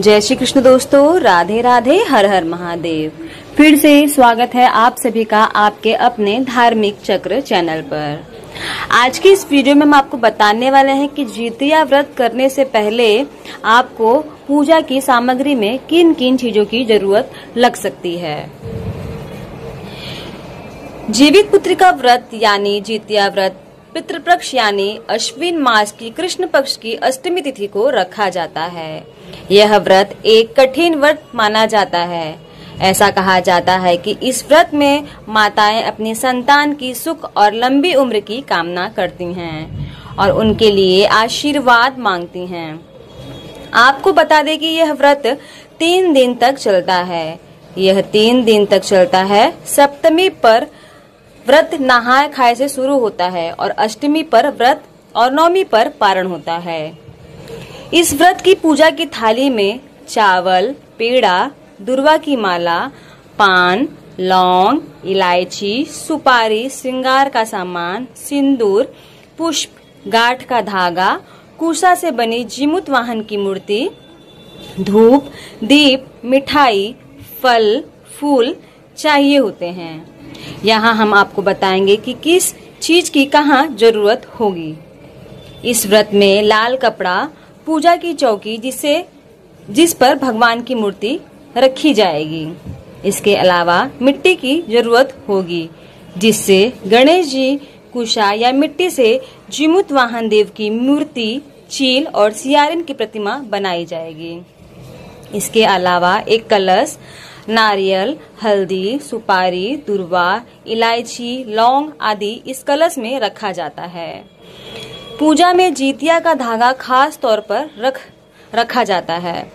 जय श्री कृष्ण दोस्तों, राधे राधे, हर हर महादेव। फिर से स्वागत है आप सभी का आपके अपने धार्मिक चक्र चैनल पर। आज की इस वीडियो में हम आपको बताने वाले हैं कि जितिया व्रत करने से पहले आपको पूजा की सामग्री में किन किन चीजों की जरूरत लग सकती है। जीवित पुत्री का व्रत यानी जितिया व्रत पितृपक्ष यानी अश्विन मास की कृष्ण पक्ष की अष्टमी तिथि को रखा जाता है। यह व्रत एक कठिन व्रत माना जाता है। ऐसा कहा जाता है कि इस व्रत में माताएं अपनी संतान की सुख और लंबी उम्र की कामना करती हैं और उनके लिए आशीर्वाद मांगती हैं। आपको बता दें कि यह व्रत 3 दिन तक चलता है। यह 3 दिन तक चलता है। सप्तमी पर व्रत नहाय खाए से शुरू होता है और अष्टमी पर व्रत और नवमी पर पारण होता है। इस व्रत की पूजा की थाली में चावल, पेड़ा, दुर्वा की माला, पान, लौंग, इलायची, सुपारी, श्रृंगार का सामान, सिंदूर, पुष्प, गांठ का धागा, कुशा से बनी जीमूत वाहन की मूर्ति, धूप, दीप, मिठाई, फल, फूल चाहिए होते हैं। यहाँ हम आपको बताएंगे कि किस चीज की कहाँ जरूरत होगी। इस व्रत में लाल कपड़ा, पूजा की चौकी जिस पर भगवान की मूर्ति रखी जाएगी। इसके अलावा मिट्टी की जरूरत होगी जिससे गणेश जी, कुशा या मिट्टी से जीमूत वाहन देव की मूर्ति, चील और सियारिन की प्रतिमा बनाई जाएगी। इसके अलावा एक कलश, नारियल, हल्दी, सुपारी, दुर्वा, इलायची, लौंग आदि इस कलश में रखा जाता है। पूजा में जितिया का धागा खास तौर पर रखा जाता है।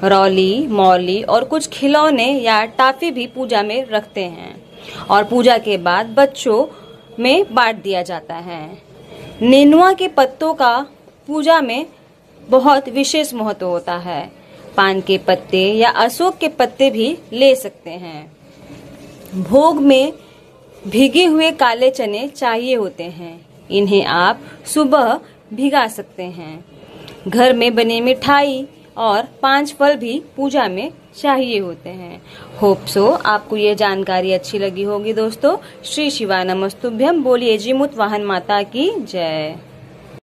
रौली, मौली और कुछ खिलौने या टाफी भी पूजा में रखते हैं और पूजा के बाद बच्चों में बांट दिया जाता है। नेनुआ के पत्तों का पूजा में बहुत विशेष महत्व होता है। पान के पत्ते या अशोक के पत्ते भी ले सकते हैं। भोग में भीगे हुए काले चने चाहिए होते हैं। इन्हें आप सुबह भिगा सकते हैं। घर में बनी मिठाई और 5 फल भी पूजा में चाहिए होते हैं। होप सो आपको ये जानकारी अच्छी लगी होगी दोस्तों। श्री शिवाय नमस्तुभ्यम। बोलिए जीमूत वाहन माता की जय।